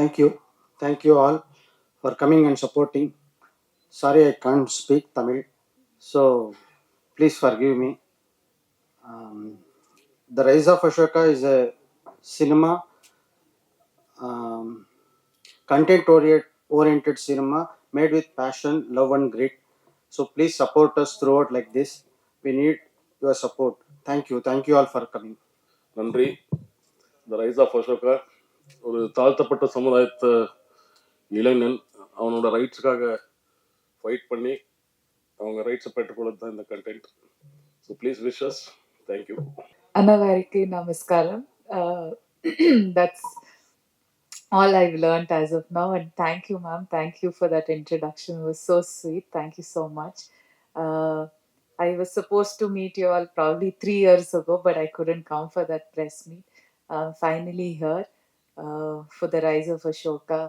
Thank you. Thank you all for coming and supporting. Sorry I can't speak Tamil, so please forgive me. The Rise of Ashoka is a cinema, um, content oriented cinema made with passion, love, and grit. So please support us throughout like this. We need your support. Thank you. Thank you all for coming. நன்றி. இந்த rice of Ashoka ஒரு தாழ்த்தப்பட்ட சமுதாயத்தை இளைஞன் அவனோட ரைட்ஸுக்காக fight பண்ணி அவங்க ரைட்ஸை பெற்றுக்கொள்ளது தான் இந்த content. So please wishes. Thank you. Anavariki Namaskaram. That's all I've learned as of now. And thank you, ma'am. Thank you for that introduction. It was so sweet. Thank you so much. I was supposed to meet you all probably 3 years ago, but I couldn't come for that press meet. Finally here for the Rise of Ashoka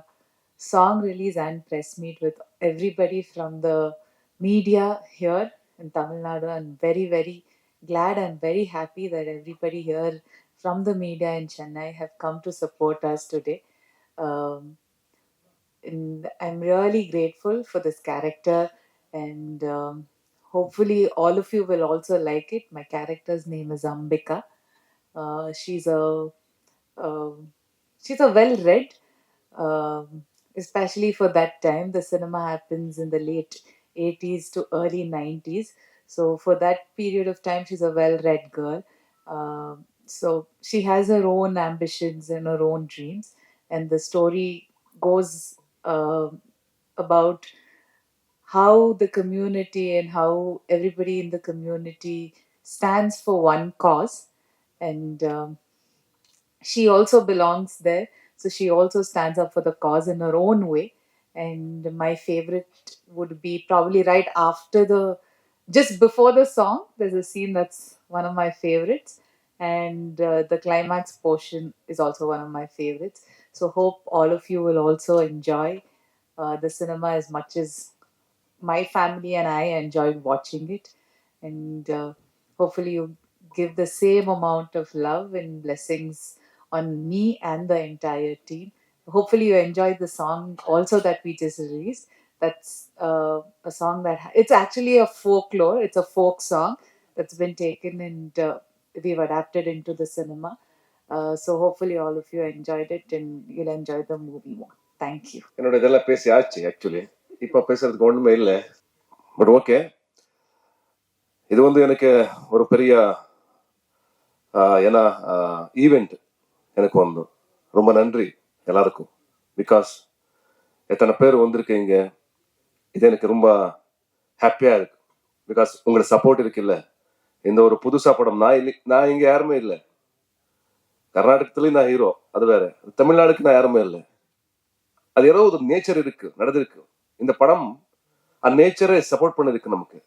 song release and press meet with everybody from the media here in Tamil Nadu. I'm very, very glad and very happy that everybody here from the media in Chennai have come to support us today. And I'm really grateful for this character, and hopefully all of you will also like it. My character's name is Ambika. She's a well-read, especially for that time. The cinema happens in the late 80s to early 90s. So for that period of time, she's a well-read girl. So she has her own ambitions and her own dreams. And the story goes about how the community and how everybody in the community stands for one cause. And she also belongs there, so she also stands up for the cause in her own way. And my favorite would be probably right after just before the song, there's a scene that's one of my favorites, and the climax portion is also one of my favorites. So hope all of you will also enjoy the cinema as much as my family and I enjoyed watching it. And hopefully you give the same amount of love and blessings on me and the entire team. Hopefully you enjoyed the song also that we just released. That's a song that it's actually a folklore. It's a folk song that's been taken and we've adapted into the cinema. So hopefully all of you enjoyed it and you'll enjoy the movie more. Thank you. என்னோட இதெல்லாம் பேசி ஆச்சு actually. இப்போ பேசுறதுக்கு ஒன்றுமே இல்லை. But okay, இது எனக்கு ஒரு பெரிய ஏன்னா ஈவெண்ட் எனக்கு வந்து ரொம்ப நன்றி எல்லாருக்கும். பிகாஸ் எத்தனை பேர் வந்திருக்கீங்க, இது எனக்கு ரொம்ப ஹாப்பியாக இருக்கு. பிகாஸ் உங்களோட சப்போர்ட் இருக்குல்ல. இந்த ஒரு புதுசா படம் நான் இங்கே யாருமே இல்லை. கர்நாடகத்துலேயும் நான் ஹீரோ, அது வேற. தமிழ்நாடுக்கு நான் யாருமே இல்லை. அது ஏதோ ஒரு நேச்சர் இருக்கு, நடந்திருக்கு. இந்த படம் அந்த நேச்சரை சப்போர்ட் பண்ணிருக்கு நமக்கு.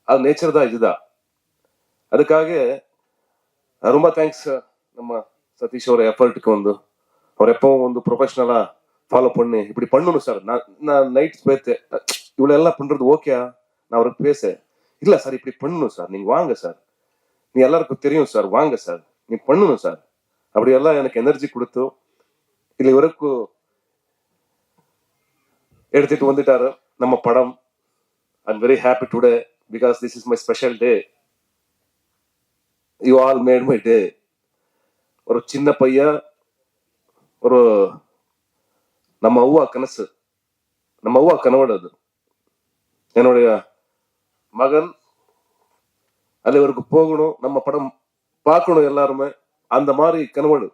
அது நேச்சர் தான், இதுதான். அதுக்காக ரொம்ப தேங்க்ஸ் நம்ம சதீஷோட எஃபர்ட்டுக்கு வந்து. அவர் எப்பவும் ப்ரொஃபஷனலா ஃபாலோ பண்ணி இப்படி பண்ணணும் சார். நான் நைட் பேத்து இவ்வளோ எல்லாம் பண்றது ஓகே. நான் அவருக்கு பேச இல்லை சார், இப்படி பண்ணணும் சார், நீங்க வாங்க சார், நீ எல்லாருக்கும் தெரியும் சார், வாங்க சார், நீ பண்ணணும் சார், அப்படியெல்லாம் எனக்கு எனர்ஜி கொடுத்து இல்லை வரைக்கும் எடுத்துட்டு வந்துட்டாரு நம்ம படம். I'm very happy today because this is my special day. You all made my day. ஒரு சின்ன பையன், ஒரு நம்ம அவ்வா கனசு, நம்ம அவ்வா கனவோட அது. என்னுடைய மகன் அது இவருக்கு போகணும், நம்ம படம் பார்க்கணும் எல்லாருமே, அந்த மாதிரி கனவோடு.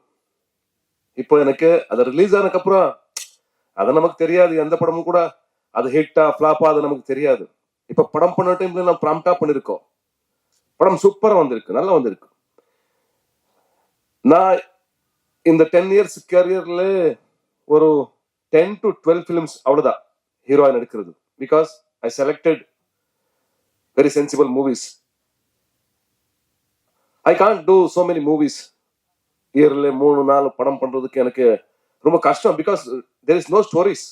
இப்போ எனக்கு அது ரிலீஸ் ஆனதுக்கு அப்புறம் அது நமக்கு தெரியாது, எந்த படமும் கூட அது ஹிட்டா ஃபிளாப்பா அது நமக்கு தெரியாது. இப்ப படம் பண்ண டைம்ல நம்ம ப்ராம்ப்டா பண்ணிருக்கோம். படம் சூப்பரா வந்திருக்கு, நல்லா வந்திருக்கு. நான் இந்த 10 years கேரியர்ல ஒரு 10 to 12 films அவ்வளவுதான் ஹீரோயின் எடுக்கிறது. Because I selected very sensible movies. I can't two so many movies. இயர்ல 3-4 படம் பண்றதுக்கு எனக்கு ரொம்ப கஷ்டம். Because there is no stories.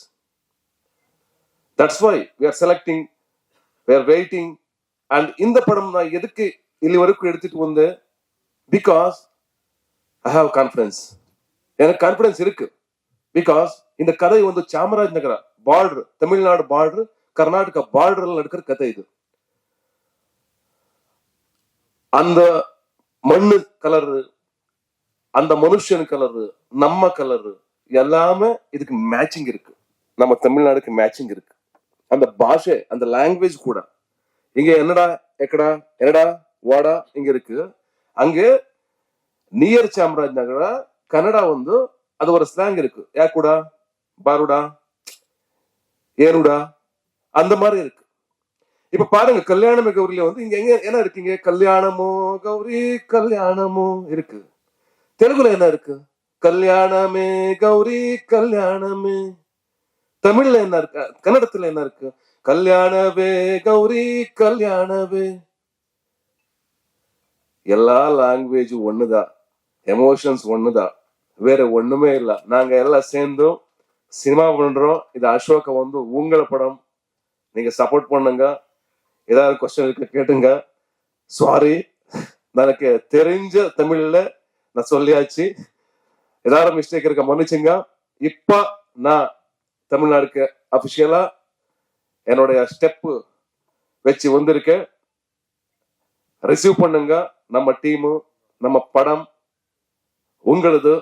That's why we are selecting, we are waiting. And இந்த படம் நான் எதுக்கு ಇಲ್ಲಿ வரைக்கும் எடுத்துட்டு வந்தேன்? Because I have confidence. எனக்கு கான்ஃபிடன்ஸ் இருக்கு. பிகாஸ் இந்த கதை வந்து ಚಾಮರಾಜನಗರ பார்டர், தமிழ்நாடு பார்டர், கர்நாடகா பார்டர்ல நடக்கிற கதை இது. அந்த மண்ணு கலரு, அந்த மனுஷன் கலரு, நம்ம கலரு எல்லாமே இதுக்கு மேட்சிங் இருக்கு. நம்ம தமிழ்நாடுக்கு மேட்சிங் இருக்கு. அந்த பாஷை, அந்த லாங்குவேஜ் கூட. இங்க என்னடா எக்கடா என்னடா வாடா இங்க இருக்கு. அங்க நியர் ಚಾಮರಾಜನಗರ கன்னடா வந்து அது ஒரு ஸ்லாங் இருக்கு. யாக்குடா, பாருடா, ஏனுடா, அந்த மாதிரி இருக்கு. இப்ப பாருங்க, கல்யாணமே கௌரியில வந்து இங்க எங்க என்ன இருக்கீங்க, கல்யாணமோ கௌரி கல்யாணமோ இருக்கு. தெலுங்குல என்ன இருக்கு, கல்யாணமே கௌரி கல்யாணமே. தமிழ்ல என்ன இருக்கு, கன்னடத்துல என்ன இருக்கு, கல்யாணவே கௌரி கல்யாணவே. எல்லா லாங்குவேஜ் ஒண்ணுதான், எமோஷன்ஸ் ஒண்ணுதான், வேற ஒண்ணுமே இல்ல. நாங்க எல்லாம் சேர்ந்தும் சினிமா பண்றோம். இது அசோக வந்து உங்கள படம், நீங்க சப்போர்ட் பண்ணுங்க. ஏதாவது கொஸ்டின் இருக்கு கேட்டுங்க. சாரி, எனக்கு தெரிஞ்ச தமிழ்ல நான் சொல்லியாச்சு. ஏதாவது மிஸ்டேக் இருக்க மன்னிச்சுங்க. இப்ப நான் தமிழ்நாடுக்கு அபிஷியலா என்னுடைய ஸ்டெப் வச்சு வந்திருக்கேன். ரிசீவ் பண்ணுங்க. நம்ம டீமு, நம்ம படம் உங்களது.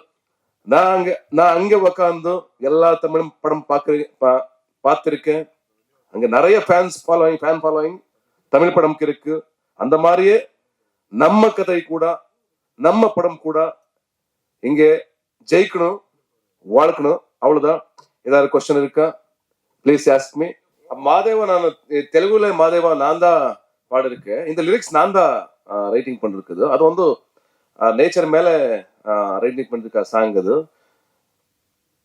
நான் அங்க உக்காந்து எல்லா தமிழும் படம் பார்த்திருக்கேன். அங்க நிறைய ஃபேன் ஃபாலோயிங் தமிழ் படம்க்கு இருக்கு. அந்த மாதிரியே நம்ம கதை கூட, நம்ம படம் கூட இங்கே ஜெயிக்கணும், வாழ்க்கணும். அவ்வளவுதான். ஏதாவது கொஸ்டின் இருக்கா, ப்ளீஸ் ஆஸ்க் மீ. மாதேவா, நான் தெலுங்குல மாதேவா நான் தான் பாடிருக்கேன். இந்த லிரிக்ஸ் நான் தான் ரைட்டிங் பண்ணிருக்குது. அது வந்து நேச்சர் மேல ரைட்டிங் பண்ணிருக்க சாங் அது.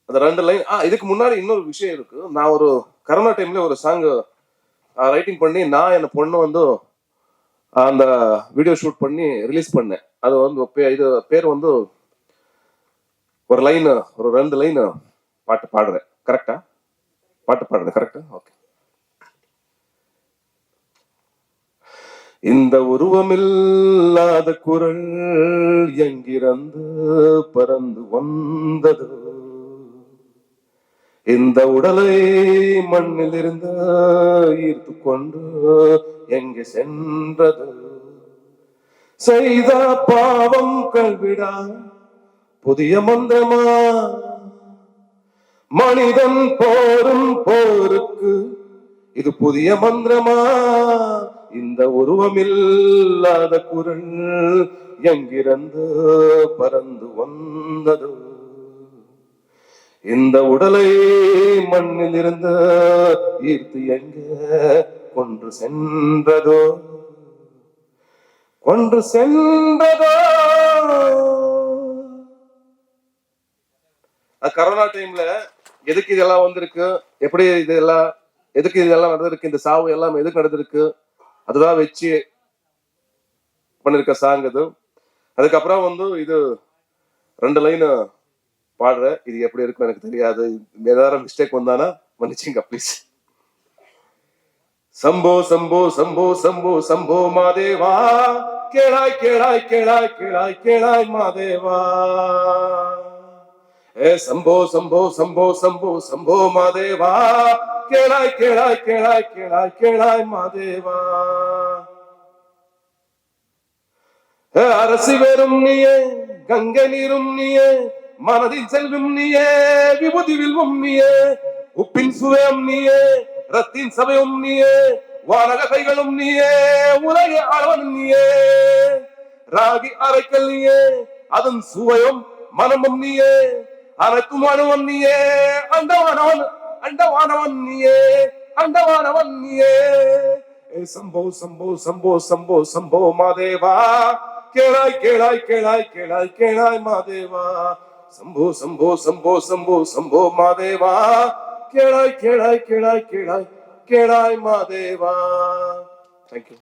அந்த 2 லைன். இதுக்கு முன்னாடி இன்னொரு விஷயம் இருக்கு. நான் ஒரு கரோனா டைம்ல ஒரு சாங் ரைட்டிங் பண்ணி நான் என் பொண்ணு வந்து அந்த வீடியோ ஷூட் பண்ணி ரிலீஸ் பண்ணேன். அது வந்து இது பேர் வந்து ஒரு லைன், ஒரு 2 லைன் பாட்டு பாடுறேன். கரெக்டா? பாட்டு பாடுறேன் கரெக்டா? ஓகே. இந்த உருவமில்லாத குரல் எங்கிருந்து பறந்து வந்தது, இந்த உடலை மண்ணில் இருந்து ஈர்த்து கொண்டு எங்கே சென்றது, செய்த பாவம் கல்விடா புதிய மந்திரமா, மனிதன் போரும் போருக்கு இது புதிய மந்திரமா, இந்த உருவமில்லாத குரல் எங்கிருந்து பறந்து வந்தது, இந்த உடலை மண்ணில் இருந்து ஈர்த்து எங்க கொன்று சென்றதோ, கொன்று சென்றதோ. கரோனா டைம்ல எதுக்கு இதெல்லாம் வந்திருக்கு, எப்படி இதெல்லாம் எதுக்கு இதெல்லாம் நடந்திருக்கு, இந்த சாவு எல்லாம் எதுக்கு நடந்திருக்கு, அதுதான் வச்சு பண்ணிருக்க சாங் அது. அதுக்கப்புறம் வந்து இது 2 லைன் பாடுற. இது எப்படி இருக்கும் எனக்கு தெரியாது. ஏதாவது மிஸ்டேக் வந்தானா மன்னிச்சுங்க ப்ளீஸ். சம்போ சம்போ சம்போ சம்போ சம்போ மாதேவா, கேளாய் கேளாய் கேளாய் கேளாய் கேளாய் மாதேவா, ஏ சம்போ சம்போ சம்போ சம்போ சம்போ மாதேவா, கேளாய் கேளாய் கேளாய் கேளாய் கேளாய் மாதேவா. அரசி வேறும் நீயே, கங்கை நீரும் நீயே, மனதின் செல்வம் நீயே, விபூதி வில்வம் நீயே, உப்பின் சுவையும் நீயே, ரத்தின் சபையும் நீயே, வானக கைகளும் நீயே, உலக அளவன் நீயே, ராகி அரைக்கல் நீயே, அதன் சுவையும் மனமும் நீயே, அனைத்தும் அணுவன் நீயே, அண்டவானவன் அண்டவானவன் நீயே, அண்டவானவன் நீயே. சம்போ சம்போ சம்போ சம்போ சம்போ மாதேவா, கேளாய் கேளாய் கேளாய் கேளாய் கேளாய் மாதேவா, சம்போ சம்போ சம்போ சம்போ சம்போ மாதேவா, கேளாய் கேளாய் கேளாய் கேளாய் கேளாய் மாதேவா. தேங்க்யூ.